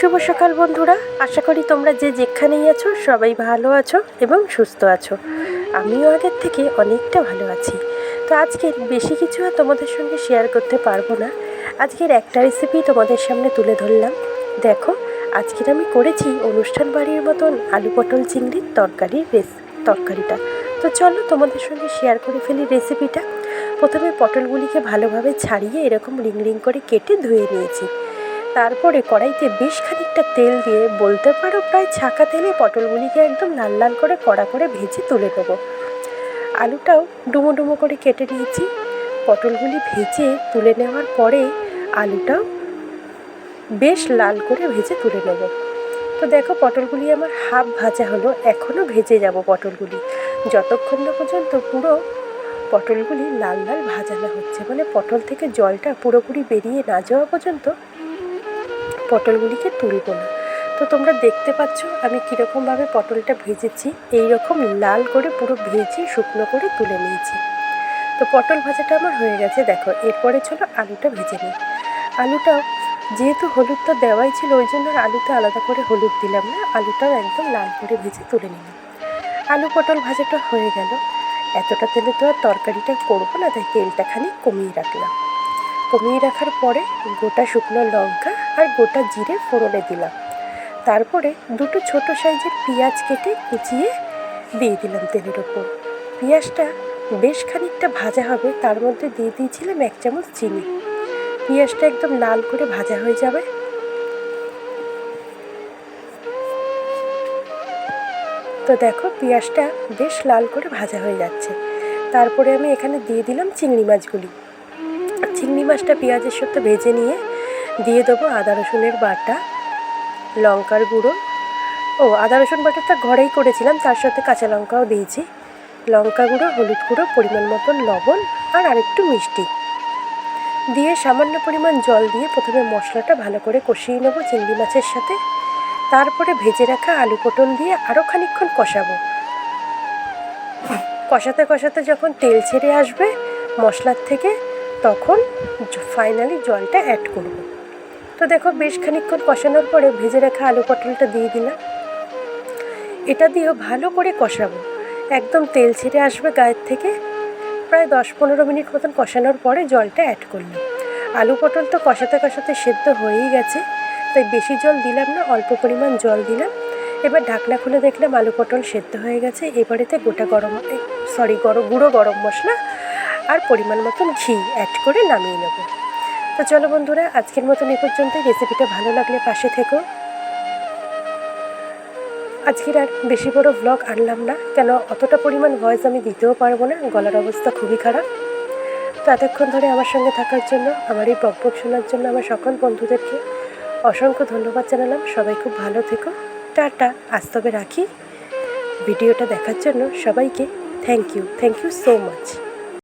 শুভ সকাল বন্ধুরা, আশা করি তোমরা যে যেখানেই আছো সবাই ভালো আছো এবং সুস্থ আছো। আমিও আগের থেকে অনেকটা ভালো আছি। তো আজকের বেশি কিছু আর তোমাদের সঙ্গে শেয়ার করতে পারবো না। আজকের একটা রেসিপি তোমাদের সামনে তুলে ধরলাম। দেখো, আজকের আমি করেছি অনুষ্ঠান বাড়ির মতন আলু পটল চিংড়ির তরকারিটা। তো চলো তোমাদের সঙ্গে শেয়ার করে ফেলি রেসিপিটা। প্রথমে পটলগুলিকে ভালোভাবে ছাড়িয়ে এরকম রিং রিং করে কেটে ধুয়ে নিয়েছি। তারপরে কড়াইতে বেশ খানিকটা তেল দিয়ে, বলতে পারো প্রায় ছাঁকা তেলে, পটলগুলিকে একদম লাল লাল করে কড়া করে ভেজে তুলে নেব। আলুটাও ডুমো ডুমো করে কেটে নিয়েছি। পটলগুলি ভেজে তুলে নেওয়ার পরে আলুটাও বেশ লাল করে ভেজে তুলে নেব। তো দেখো, পটলগুলি আমার হাফ ভাজা হলো। এখনও ভেজে যাব পটলগুলি, যতক্ষণ না পর্যন্ত পুরো পটলগুলি লাল লাল ভাজা না হচ্ছে, মানে পটল থেকে জলটা পুরোপুরি বেরিয়ে না যাওয়া পর্যন্ত পটলগুলিকে তুলব না। তো তোমরা দেখতে পাচ্ছ আমি কীরকমভাবে পটলটা ভেজেছি। এই রকম লাল করে পুরো ভেজে শুকনো করে তুলে নিয়েছি। তো পটল ভাজাটা আমার হয়ে গেছে। দেখো, এরপরে ছিল আলুটা ভেজে নিই। আলুটাও যেহেতু হলুদ তো দেওয়াই ছিল, ওই জন্য আলুতে আলাদা করে হলুদ দিলাম না, আলুটাও একদম লাল করে ভেজে তুলে নিলাম। আলু পটল ভাজাটা হয়ে গেল। এতটা তেলে তো আর তরকারিটা করবো না, তাই তেলটা খানিক কমিয়ে রাখলাম। কমিয়ে রাখার পরে গোটা শুকনো লঙ্কা আর গোটা জিরে ফোড়নে দিলাম। তারপরে দুটো ছোট সাইজের পেঁয়াজ কেটে কুচিয়ে দিয়ে দিলাম তেলের ওপর। পেঁয়াজটা বেশ খানিকটা ভাজা হবে, তার মধ্যে দিয়ে দিয়েছিলাম 1 চামচ চিনি। পেঁয়াজটা একদম লাল করে ভাজা হয়ে যাবে। তো দেখো, পেঁয়াজটা বেশ লাল করে ভাজা হয়ে যাচ্ছে। তারপরে আমি এখানে দিয়ে দিলাম চিংড়ি মাছগুলি। চিংড়ি মাছটা পেঁয়াজের সাথে ভেজে নিয়ে দিয়ে দেবো আদা রসুনের বাটা, লঙ্কার গুঁড়ো। আদা রসুন বাটাটা ঘরেই করেছিলাম, তার সাথে কাঁচা লঙ্কাও দিয়েছি। লঙ্কা গুঁড়ো, হলুদ গুঁড়ো, পরিমাণ মতন লবণ আর আরেকটু মিষ্টি দিয়ে সামান্য পরিমাণ জল দিয়ে প্রথমে মশলাটা ভালো করে কষিয়ে নেব চিংড়ি মাছের সাথে। তারপরে ভেজে রাখা আলু পটল দিয়ে আরও খানিকক্ষণ কষাবো। কষাতে কষাতে যখন তেল ছেড়ে আসবে মশলার থেকে, তখন ফাইনালি জলটা অ্যাড করব। তো দেখো, বেশ খানিকক্ষণ কষানোর পরে ভেজে রাখা আলু পটলটা দিয়ে দিলাম। এটা দিয়েও ভালো করে কষাবো, একদম তেল ছেড়ে আসবে গায়ের থেকে। প্রায় 10-15 মিনিট মতন কষানোর পরে জলটা অ্যাড করলাম। আলু পটল তো কষাতে কষাতে সেদ্ধ হয়েই গেছে, তাই বেশি জল দিলাম না, অল্প পরিমাণ জল দিলাম। এবার ঢাকনা খুলে দেখলাম আলু পটল সেদ্ধ হয়ে গেছে। এবারেতে গুঁড়ো গরম মশলা আর পরিমাণ মতন ঘি অ্যাড করে নামিয়ে নেব। তো চলো বন্ধুরা, আজকের মতন এ পর্যন্তই। রেসিপিটা ভালো লাগলে পাশে থেকো। আজকের আর বেশি বড় ব্লগ আনলাম না, কেন অতটা পরিমাণ ভয়েস আমি দিতেও পারবো না, গলার অবস্থা খুবই খারাপ। তো এতক্ষণ ধরে আমার সঙ্গে থাকার জন্য, আমার এই বকবক শোনার জন্য আমার সকল বন্ধুদেরকে অসংখ্য ধন্যবাদ জানালাম। সবাই খুব ভালো থেকো। টাটা, আজ তবে রাখি। ভিডিওটা দেখার জন্য সবাইকে থ্যাংক ইউ সো মাচ।